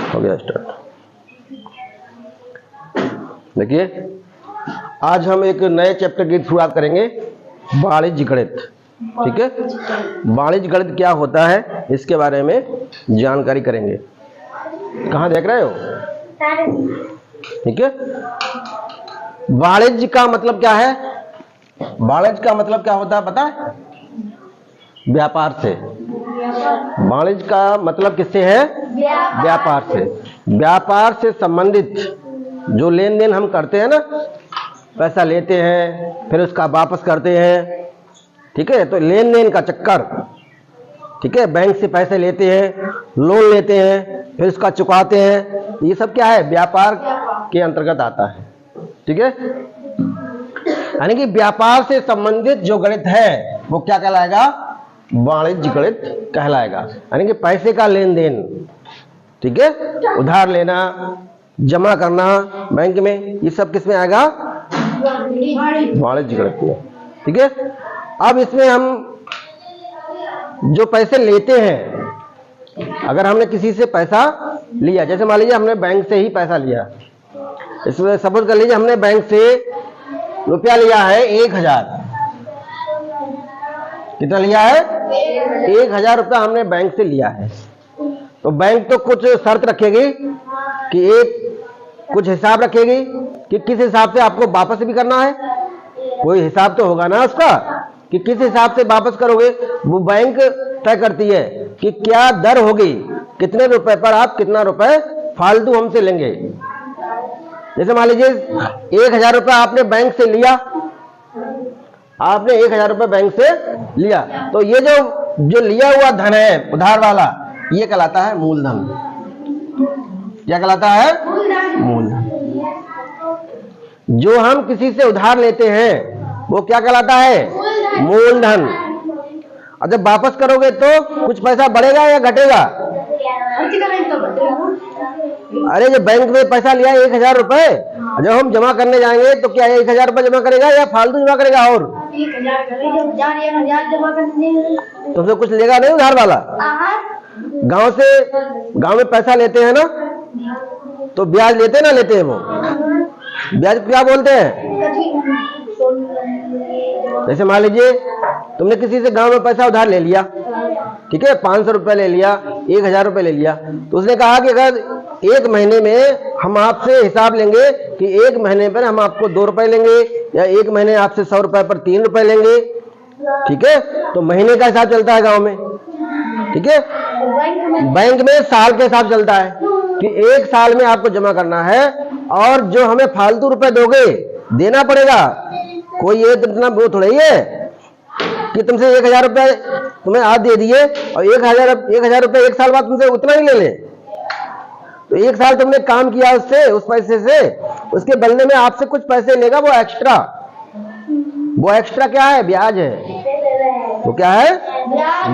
हो गया स्टार्ट। देखिए आज हम एक नए चैप्टर की शुरुआत करेंगे, वाणिज्य गणित। ठीक है, वाणिज्य गणित क्या होता है इसके बारे में जानकारी करेंगे। कहाँ देख रहे हो? ठीक है, वाणिज्य का मतलब क्या है? वाणिज्य का मतलब क्या होता है पता है? व्यापार से। वाणिज्य का मतलब किससे है? व्यापार से। व्यापार से संबंधित जो लेन देन हम करते हैं ना, पैसा लेते हैं फिर उसका वापस करते हैं। ठीक है, तो लेन देन का चक्कर। ठीक है, बैंक से पैसे लेते हैं, लोन लेते हैं, फिर उसका चुकाते हैं, ये सब क्या है? व्यापार के अंतर्गत आता है। ठीक है, यानी कि व्यापार से संबंधित जो गणित है वो क्या कहलाएगा? वाणिज्य गणित कहलाएगा। यानी कि पैसे का लेन देन, ठीक है, उधार लेना, जमा करना बैंक में, ये सब किस में आएगा? वाणिज्य गणित में। ठीक है, अब इसमें हम जो पैसे लेते हैं, अगर हमने किसी से पैसा लिया, जैसे मान लीजिए हमने बैंक से ही पैसा लिया, इसमें सपोज कर लीजिए हमने बैंक से रुपया लिया है 1000। कितना लिया है? 1000 रुपया हमने बैंक से लिया है। तो बैंक तो कुछ शर्त रखेगी कि कुछ हिसाब रखेगी कि किस हिसाब से आपको वापस भी करना है। कोई हिसाब तो होगा ना उसका कि किस हिसाब से वापस करोगे। वो बैंक तय करती है कि क्या दर होगी, कितने रुपए पर आप कितना रुपए फालतू हमसे लेंगे। जैसे मान लीजिए 1000 रुपये आपने बैंक से लिया, आपने 1000 रुपये बैंक से लिया, तो ये जो लिया हुआ धन है उधार वाला, ये कहलाता है मूलधन। क्या कहलाता है? मूलधन। जो हम किसी से उधार लेते हैं वो क्या कहलाता है? मूलधन। और जब वापस करोगे तो कुछ पैसा बढ़ेगा या घटेगा? अरे जो बैंक में पैसा लिया 1000 रुपए, जब हम जमा करने जाएंगे तो क्या 1000 रुपए जमा करेगा या फालतू जमा करेगा? और तुमसे कुछ लेगा नहीं उधार वाला। गांव में पैसा लेते हैं ना, तो ब्याज लेते ना लेते हैं वो ब्याज क्या बोलते हैं? जैसे मान लीजिए तुमने किसी से गांव में पैसा उधार ले लिया, ठीक है, 500 रुपए ले लिया, 1000 रुपए ले लिया, तो उसने कहा कि अगर 1 महीने में हम आपसे हिसाब लेंगे कि 1 महीने पर हम आपको 2 रुपए लेंगे, या 1 महीने आपसे 100 रुपए पर 3 रुपए लेंगे। ठीक है, तो महीने का हिसाब चलता है गांव में। ठीक है, बैंक में साल के हिसाब चलता है कि 1 साल में आपको जमा करना है, और जो हमें फालतू रुपए दोगे देना पड़ेगा। कोई ये इतना वो थोड़ा ही है कि तुमसे 1000 रुपए तुम्हें आज दे दिए और 1000 रुपए 1 साल बाद तुमसे उतना ही ले ले। तो 1 साल तुमने काम किया उससे, उस पैसे से, उसके बदले में आपसे कुछ पैसे लेगा वो एक्स्ट्रा। वो एक्स्ट्रा क्या है? ब्याज है। वो क्या है?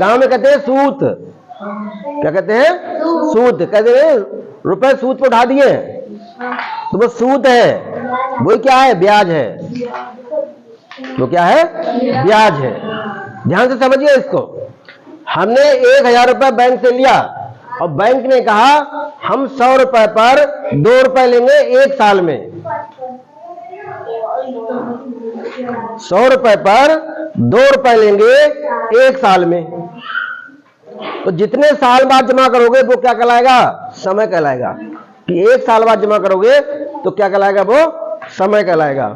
गांव में कहते हैं सूत। क्या कहते हैं? सूत। कहते हैं रुपए सूत पे उठा दिए, तो वो सूत है। वो क्या है? ब्याज है। तो क्या है? ब्याज है। ध्यान से समझिए इसको। हमने 1000 रुपए बैंक से लिया और बैंक ने कहा हम 100 रुपए पर 2 रुपए लेंगे 1 साल में। 100 रुपए पर 2 रुपए लेंगे 1 साल में। तो जितने साल बाद जमा करोगे वो क्या कहलाएगा? समय कहलाएगा। कि 1 साल बाद जमा करोगे तो क्या कहलाएगा? वो समय कहलाएगा।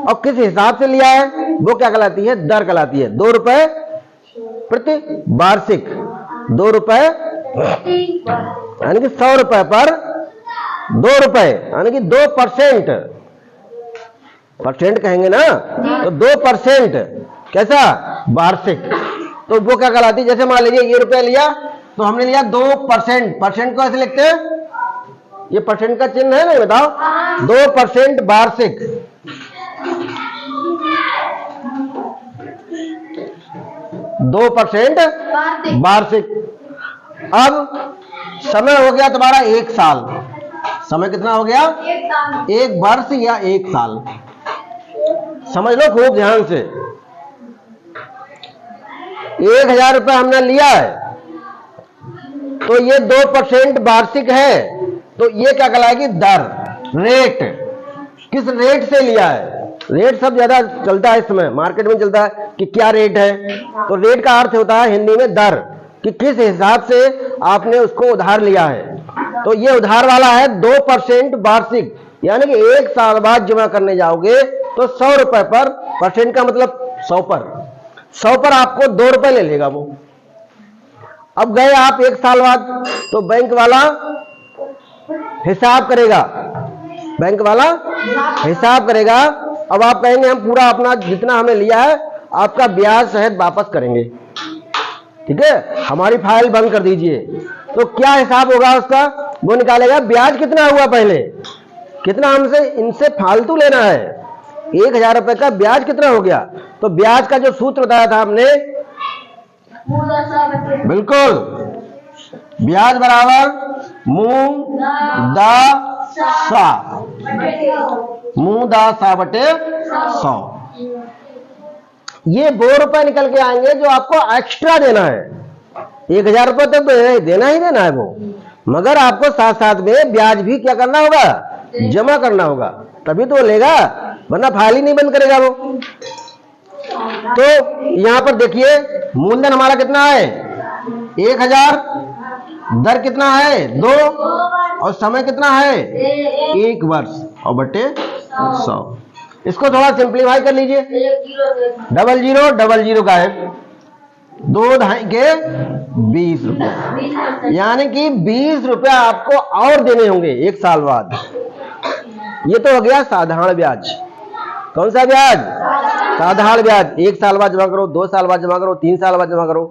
और किस हिसाब से लिया है वो क्या कहलाती है? दर कहलाती है। 2 रुपए प्रति वार्षिक। 2 रुपए यानी कि 100 रुपए पर 2 रुपए यानी कि 2%। परसेंट कहेंगे ना, तो 2% कैसा? वार्षिक। तो वो क्या कहलाती है? जैसे मान लीजिए ये रुपया लिया तो हमने लिया 2%। परसेंट को ऐसे लिखते हैं, ये परसेंट का चिन्ह है ना, बताओ। 2% वार्षिक। 2% वार्षिक। अब समय हो गया तुम्हारा 1 साल। समय कितना हो गया? 1 वर्ष या 1 साल। समझ लो खूब ध्यान से। 1000 रुपये हमने लिया है, तो ये 2% वार्षिक है, तो ये क्या कहलाएगी? दर, रेट। किस रेट से लिया है? रेट सब ज्यादा चलता है इस समय, मार्केट में चलता है कि क्या रेट है। तो रेट का अर्थ होता है हिंदी में दर, कि किस हिसाब से आपने उसको उधार लिया है। तो ये उधार वाला है 2% वार्षिक, यानी कि 1 साल बाद जमा करने जाओगे तो 100 रुपए पर, परसेंट का मतलब 100 पर आपको 2 रुपए ले लेगा वो। अब गए आप 1 साल बाद, तो बैंक वाला हिसाब करेगा, बैंक वाला हिसाब करेगा। अब आप कहेंगे हम पूरा अपना जितना हमें लिया है आपका ब्याज सहित वापस करेंगे, ठीक है, हमारी फाइल बंद कर दीजिए। तो क्या हिसाब होगा उसका? वो निकालेगा ब्याज कितना हुआ, पहले कितना हमसे इनसे फालतू लेना है, 1000 रुपए का ब्याज कितना हो गया। तो ब्याज का जो सूत्र बताया था हमने, बिल्कुल, ब्याज बराबर मुंह दा सा बटे 100। ये 2 रुपए निकल के आएंगे जो आपको एक्स्ट्रा देना है। 1000 रुपए तक तो देना ही देना है वो, मगर आपको साथ साथ में ब्याज भी क्या करना होगा? जमा करना होगा, तभी तो वो लेगा, वरना फाइल ही नहीं बंद करेगा वो। तो यहां पर देखिए मूलधन हमारा कितना है? 1000, दर कितना है? 2, और समय कितना है? 1 वर्ष, और बटे 100। इसको थोड़ा सिंप्लीफाई कर लीजिए। 00 का है 2 ढाई के 20 रुपए, यानी कि 20 रुपए आपको और देने होंगे 1 साल बाद। ये तो हो गया साधारण ब्याज। कौन सा ब्याज? साधारण ब्याज। 1 साल बाद जमा करो, 2 साल बाद जमा करो, 3 साल बाद जमा करो,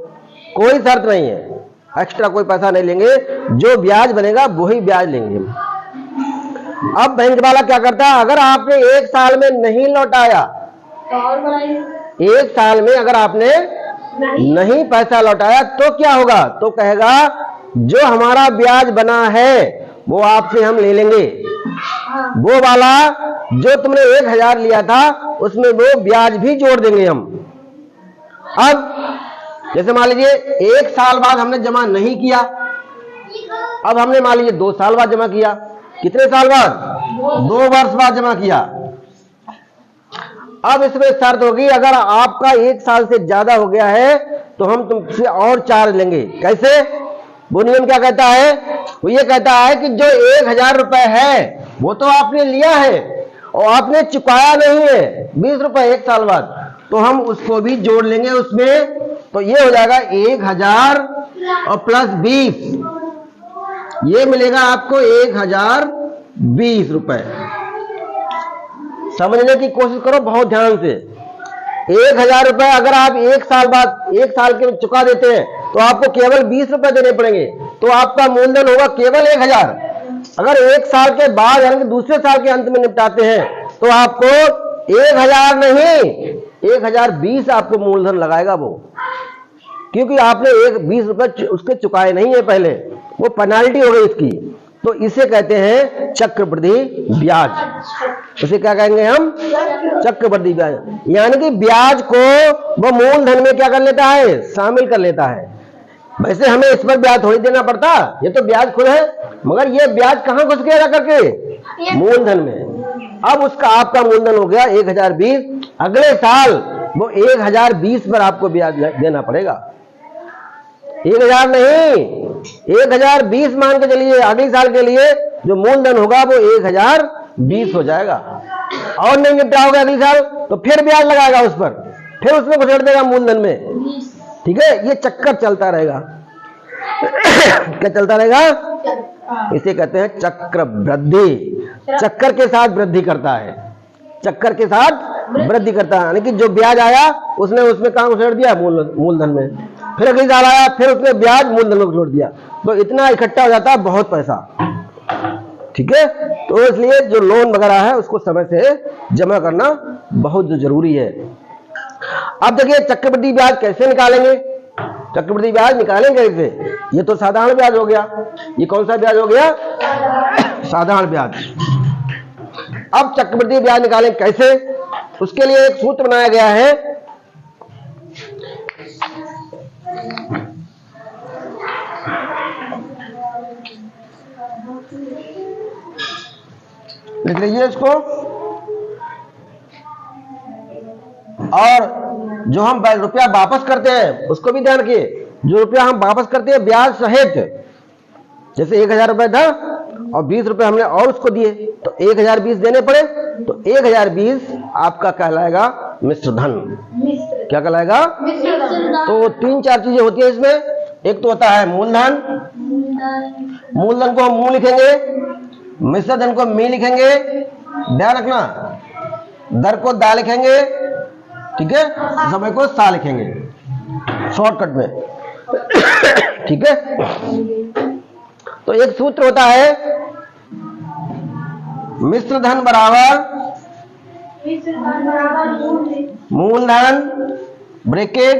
कोई शर्त नहीं है, एक्स्ट्रा कोई पैसा नहीं लेंगे, जो ब्याज बनेगा वही ब्याज लेंगे। अब बैंक वाला क्या करता है? अगर आपने 1 साल में नहीं लौटाया, 1 साल में अगर आपने नहीं पैसा लौटाया तो क्या होगा? तो कहेगा जो हमारा ब्याज बना है वो आपसे हम ले लेंगे, वो वाला जो तुमने 1000 लिया था उसमें वो ब्याज भी जोड़ देंगे हम। अब जैसे मान लीजिए 1 साल बाद हमने जमा नहीं किया, अब हमने मान लीजिए 2 साल बाद जमा किया। कितने साल बाद? 2 वर्ष बाद जमा किया। अब इसमें शर्त होगी, अगर आपका 1 साल से ज्यादा हो गया है तो हम तुमसे और चार्ज लेंगे। कैसे? वो नियम क्या कहता है? वो ये कहता है कि जो 1000 रुपए है वो तो आपने लिया है और आपने चुकाया नहीं है 20 रुपए 1 साल बाद, तो हम उसको भी जोड़ लेंगे उसमें। तो ये हो जाएगा 1000 और प्लस 20, ये मिलेगा आपको 1020 रुपए। समझने की कोशिश करो बहुत ध्यान से। 1000 रुपए अगर आप 1 साल बाद 1 साल के चुका देते हैं तो आपको केवल 20 रुपए देने पड़ेंगे, तो आपका मूलधन होगा केवल 1000। अगर 1 साल के बाद यानी दूसरे साल के अंत में निपटाते हैं तो आपको 1000 नहीं 1020 आपको मूलधन लगाएगा वो, क्योंकि आपने 20 रुपए उसके चुकाए नहीं है पहले, वो पेनाल्टी हो गई इसकी। तो इसे कहते हैं चक्रवृद्धि ब्याज। इसे क्या कहेंगे हम? चक्रवृद्धि ब्याज। यानी कि ब्याज को वो मूलधन में क्या कर लेता है? शामिल कर लेता है। वैसे हमें इस पर ब्याज थोड़ी देना पड़ता, ये तो ब्याज खुद है, मगर ये ब्याज कहां घुस गया करके? मूलधन में। अब उसका आपका मूलधन हो गया 1020, अगले साल वो 1020 पर आपको ब्याज देना पड़ेगा। 1000 नहीं 1020 मान के चलिए, अगले साल के लिए जो मूलधन होगा वो 1020 हो जाएगा। और नहीं निपटा होगा अगले साल तो फिर ब्याज लगाएगा उस पर, फिर उसमें घुसेड़ देगा मूलधन में। ठीक है, ये चक्कर चलता रहेगा। क्या चलता रहेगा? इसे कहते हैं चक्र वृद्धि। चक्कर के साथ वृद्धि करता है, चक्कर के साथ वृद्धि करता है, यानी कि जो ब्याज आया उसने उसमें कहां घुसेड़ दिया? मूलधन में। फिर अगली साल आया, फिर उसने ब्याज मूलधन में छोड़ दिया, तो इतना इकट्ठा हो जाता है बहुत पैसा। ठीक है, तो इसलिए जो लोन वगैरह है उसको समय से जमा करना बहुत जरूरी है। अब देखिए चक्रवृद्धि ब्याज कैसे निकालेंगे? चक्रवृद्धि ब्याज निकालेंगे कैसे? ये तो साधारण ब्याज हो गया, ये कौन सा ब्याज हो गया? साधारण ब्याज। अब चक्रवृद्धि ब्याज निकालेंगे कैसे? उसके लिए एक सूत्र बनाया गया है। लिख लीजिए इसको। और जो हम रुपया वापस करते हैं उसको भी ध्यान रखिए। जो रुपया हम वापस करते हैं ब्याज सहित, जैसे 1000 रुपये था और 20 रुपये हमने और उसको दिए तो 1020 देने पड़े, तो 1020 आपका कहलाएगा मिश्र धन। क्या कहलाएगा? तो 3-4 चीजें होती है इसमें। एक तो होता है मूलधन, मूलधन को हम मुंह लिखेंगे, मिश्र धन को मी लिखेंगे, ध्यान रखना, दर को दा लिखेंगे, ठीक है, समय को सा लिखेंगे शॉर्टकट में, ठीक है। तो एक सूत्र होता है मिश्र धन बराबर मूलधन ब्रैकेट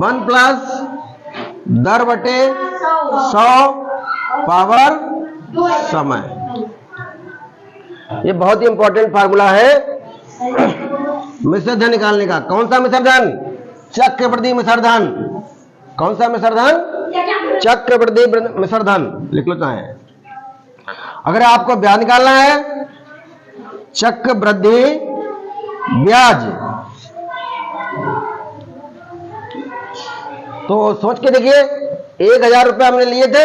1 प्लस दर बटे 100 पावर समय। ये बहुत ही इंपॉर्टेंट फार्मूला है मिश्र धन निकालने का। कौन सा मिश्र धन? चक्रवृद्धि मिश्र धन। कौन सा मिश्र धन? चक्रवृद्धि मिश्र धन। लिख लो चाहे। अगर आपको ब्याज निकालना है, चक्रवृद्धि ब्याज, तो सोच के देखिए 1000 रुपये हमने लिए थे,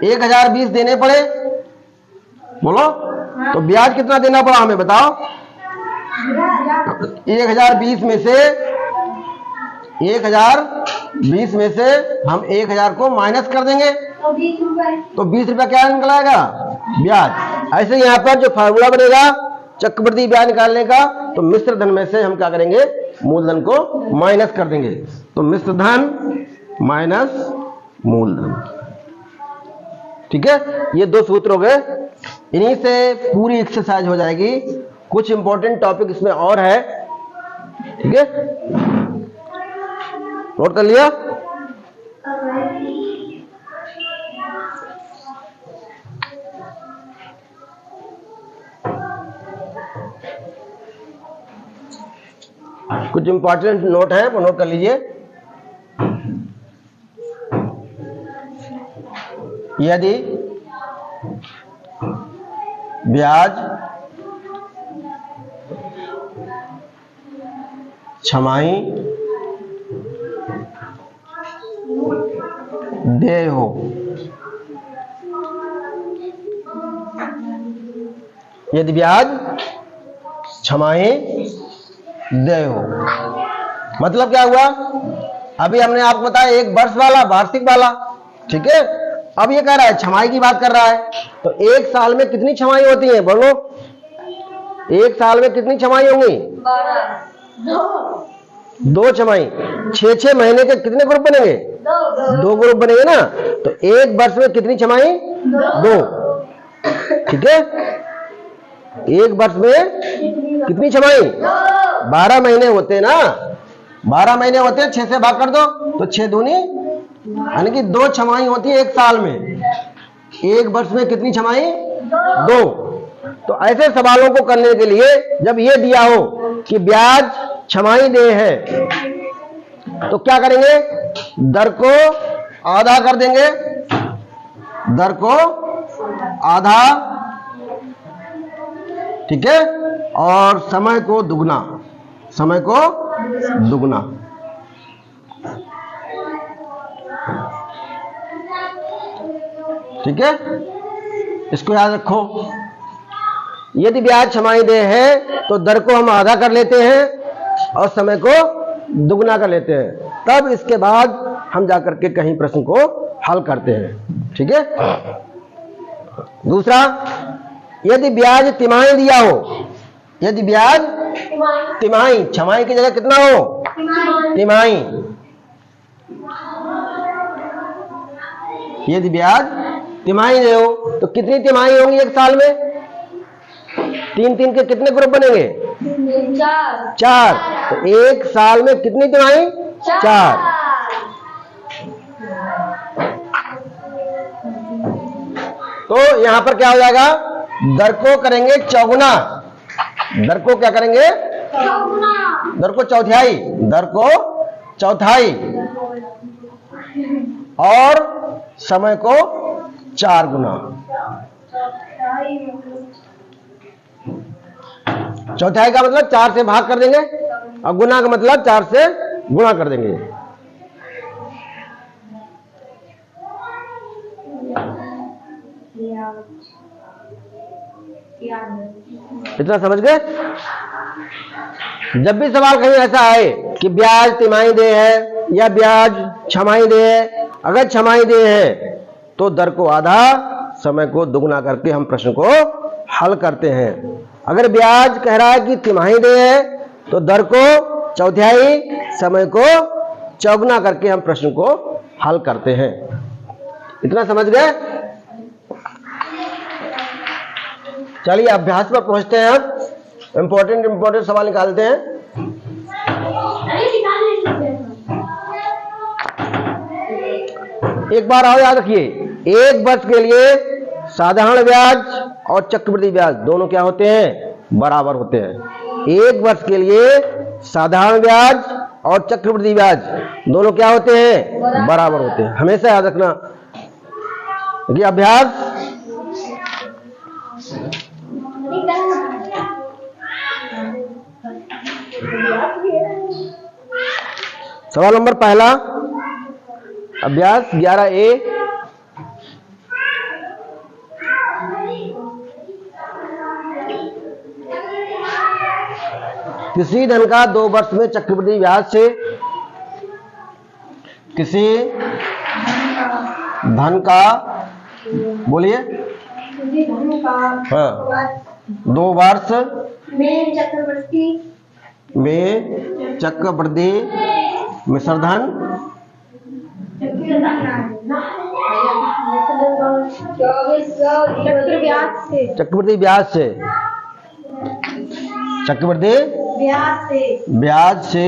1020 देने पड़े, बोलो तो ब्याज कितना देना पड़ा हमें बताओ। 1020 में से 1020 में से हम 1000 को माइनस कर देंगे तो 20 रुपया क्या निकल आएगा? ब्याज। ऐसे यहाँ पर जो फार्मूला बनेगा चक्रवृद्धि ब्याज निकालने का, तो मिश्र धन में से हम क्या करेंगे? मूलधन को माइनस कर देंगे। तो मिश्र धन माइनस मूलधन, ठीक है। ये 2 सूत्र हो गए, इन्हीं से पूरी एक्सरसाइज हो जाएगी। कुछ इंपॉर्टेंट टॉपिक इसमें और है, ठीक है, नोट कर लिया। कुछ इंपॉर्टेंट नोट है वो नोट कर लीजिए। यदि ब्याज छमाही देय हो, यदि ब्याज छमाही देय हो, मतलब क्या हुआ? अभी हमने आपको बताया 1 वर्ष वाला, वार्षिक वाला, ठीक है। अब ये कह रहा है छमाही की बात कर रहा है, तो 1 साल में कितनी छमाही होती है? बोलो 1 साल में कितनी छमाही होंगी? 2 छमाही। 6-6 महीने के कितने ग्रुप बनेंगे? 2 ग्रुप बनेंगे ना। तो 1 वर्ष में कितनी छमाही? 2, ठीक है। 1 वर्ष में कितनी छमाही? 12 महीने होते हैं ना, 12 महीने होते हैं, 6 से भाग कर दो तो 6 दूनी, यानी कि 2 छमाही होती है 1 साल में। 1 वर्ष में कितनी छमाही? 2। तो ऐसे सवालों को करने के लिए जब ये दिया हो कि ब्याज छमाही देय है, तो क्या करेंगे? दर को आधा कर देंगे, दर को आधा, ठीक है, और समय को दुगना, समय को दुगना। ठीक है, इसको याद रखो। यदि ब्याज छमाही देय है तो दर को हम आधा कर लेते हैं और समय को दुगना कर लेते हैं, तब इसके बाद हम जाकर के कहीं प्रश्न को हल करते हैं। ठीक है। दूसरा, यदि ब्याज तिमाही दिया हो, यदि ब्याज तिमाही, छमाही की जगह कितना हो? तिमाही। यदि ब्याज तिमाही दे हो तो कितनी तिमाही होंगी एक साल में? 3-3 के कितने ग्रुप बनेंगे? 4। तो एक साल में कितनी तिमाही? 4। तो यहां पर क्या हो जाएगा? दर को करेंगे चौगुना, दर को क्या करेंगे? दर को चौथाई, दर को चौथाई, और समय को 4 गुना। चौथाई का मतलब 4 से भाग कर देंगे और गुना का मतलब 4 से गुणा कर देंगे। इतना समझ गए? जब भी सवाल कहीं ऐसा आए कि ब्याज तिमाही देय है या ब्याज छमाही देय है, अगर छमाही देय है तो दर को आधा, समय को दुगुना करके हम प्रश्न को हल करते हैं। अगर ब्याज कह रहा है कि तिमाही देय है तो दर को चौथाई, समय को चौगुना करके हम प्रश्न को हल करते हैं। इतना समझ गए? चलिए अभ्यास पर पहुंचते हैं। हम इंपॉर्टेंट सवाल निकालते हैं। एक बार और याद रखिए, एक वर्ष के लिए साधारण ब्याज और चक्रवृद्धि ब्याज दोनों क्या होते हैं? बराबर होते हैं। एक वर्ष के लिए साधारण ब्याज और चक्रवृद्धि ब्याज दोनों क्या होते हैं? बराबर होते हैं। हमेशा याद रखना कि अभ्यास सवाल नंबर पहला, अभ्यास 11A। किसी धन का 2 वर्ष में चक्रवृद्धि ब्याज से, किसी धन का, बोलिए, हाँ, 2 वर्ष में चक्रवृद्धि मिश्र धन चक्रवृद्धि ब्याज से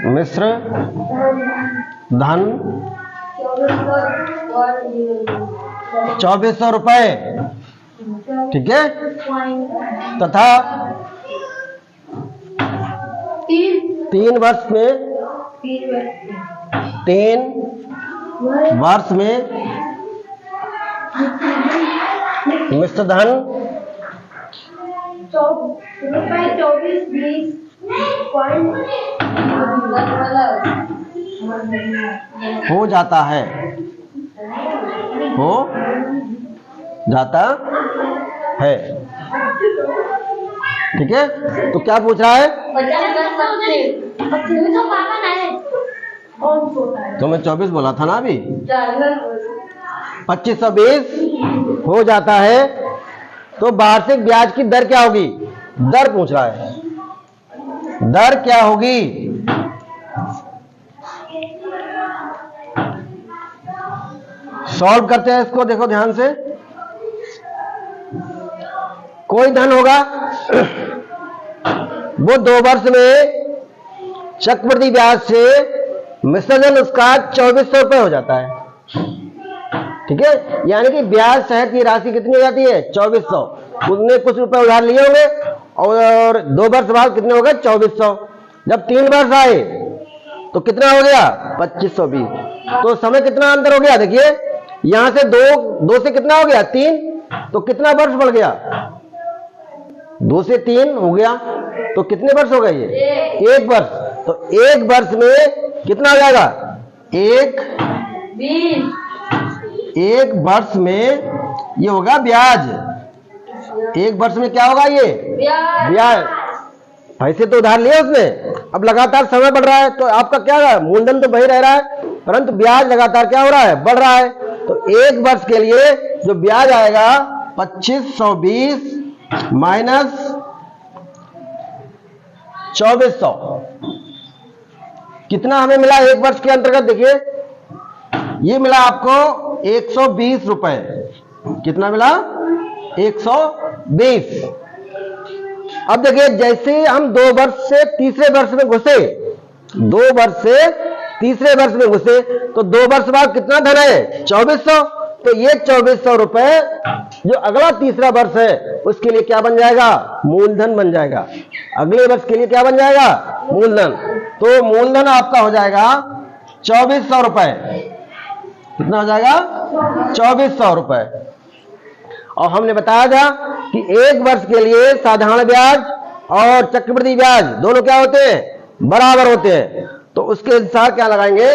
मिश्र धन 2400 रुपए, ठीक है, तथा 3 वर्ष में मिश्र धन हो जाता है, ठीक है। तो क्या पूछ रहा है? तो मैं 24 बोला था ना अभी। 2520 हो जाता है तो वार्षिक ब्याज की दर क्या होगी? दर पूछ रहा है, दर क्या होगी? सॉल्व करते हैं इसको, देखो ध्यान से। कोई धन होगा वो 2 वर्ष में चक्रवृद्धि ब्याज से मिश्र धन उसका 2400 रुपए हो जाता है, ठीक है। यानी कि ब्याज सहित की राशि कितनी हो जाती है? 2400। उसने कुछ रुपए उधार लिए होंगे और 2 वर्ष बाद कितने हो गए? 2400। जब 3 वर्ष आए तो कितना हो गया? 2520। तो समय कितना अंतर हो गया? देखिए यहां से 2 से कितना हो गया? 3। तो कितना वर्ष बढ़ गया? 2 से 3 हो गया, तो कितने वर्ष हो गए ये? 1 वर्ष। तो 1 वर्ष में कितना हो जाएगा? 1 वर्ष में ये होगा ब्याज। 1 वर्ष में क्या होगा? ये ब्याज। पैसे तो उधार लिए उसने, अब लगातार समय बढ़ रहा है तो आपका क्या रहा है? मूलधन तो वही रह रहा है, परंतु ब्याज लगातार क्या हो रहा है? बढ़ रहा है। तो 1 वर्ष के लिए जो ब्याज आएगा 2520 माइनस 2400, कितना हमें मिला 1 वर्ष के अंतर्गत? देखिए ये मिला आपको 120 रुपए। कितना मिला? 120। अब देखिए जैसे हम 2 वर्ष से तीसरे वर्ष में घुसे, 2 वर्ष से तीसरे वर्ष में घुसे तो 2 वर्ष बाद कितना धन है? 2400। तो ये 2400 रुपए जो अगला तीसरा वर्ष है उसके लिए क्या बन जाएगा? मूलधन बन जाएगा। अगले वर्ष के लिए क्या बन जाएगा? मूलधन। तो मूलधन आपका हो जाएगा 2400 रुपए। कितना हो जाएगा 2400 रुपए। और हमने बताया था कि एक वर्ष के लिए साधारण ब्याज और चक्रवृद्धि ब्याज दोनों क्या होते हैं, बराबर होते हैं। तो उसके अनुसार क्या लगाएंगे,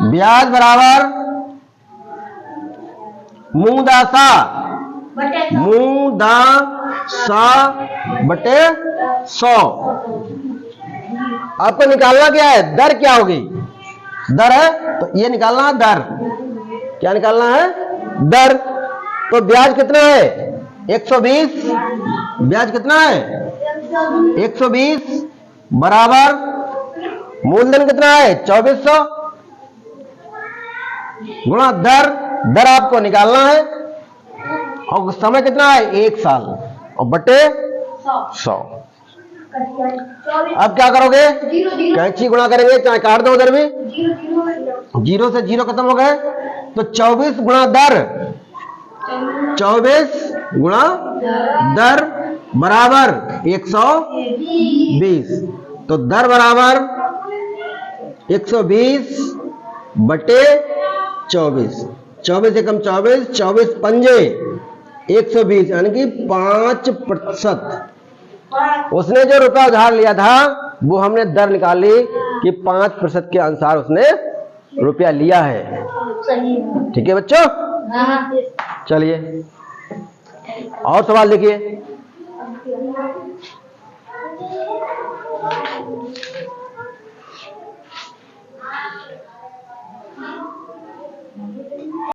ब्याज बराबर मूदासा बटे 100। आपको निकालना क्या है, दर क्या होगी, दर है तो ये निकालना है दर, क्या निकालना है, दर। तो ब्याज कितना है 120, ब्याज कितना है 120 बराबर मूलधन कितना है 2400 गुणा दर, दर आपको निकालना है और समय कितना है 1 साल और बटे 100। अब क्या करोगे, कैंची गुणा करेंगे, चाहे काट दो उधर भी, जीरो से जीरो खत्म हो गए तो 24 गुणा दर, 24 गुणा दर बराबर 120। तो दर बराबर 120 बटे 24, 24 एकम 24, 24 पंजे 120 यानी कि 5%। उसने जो रुपया उधार लिया था वो हमने दर निकाल ली कि 5% के अनुसार उसने रुपया लिया है। ठीक है बच्चों, चलिए और सवाल देखिए।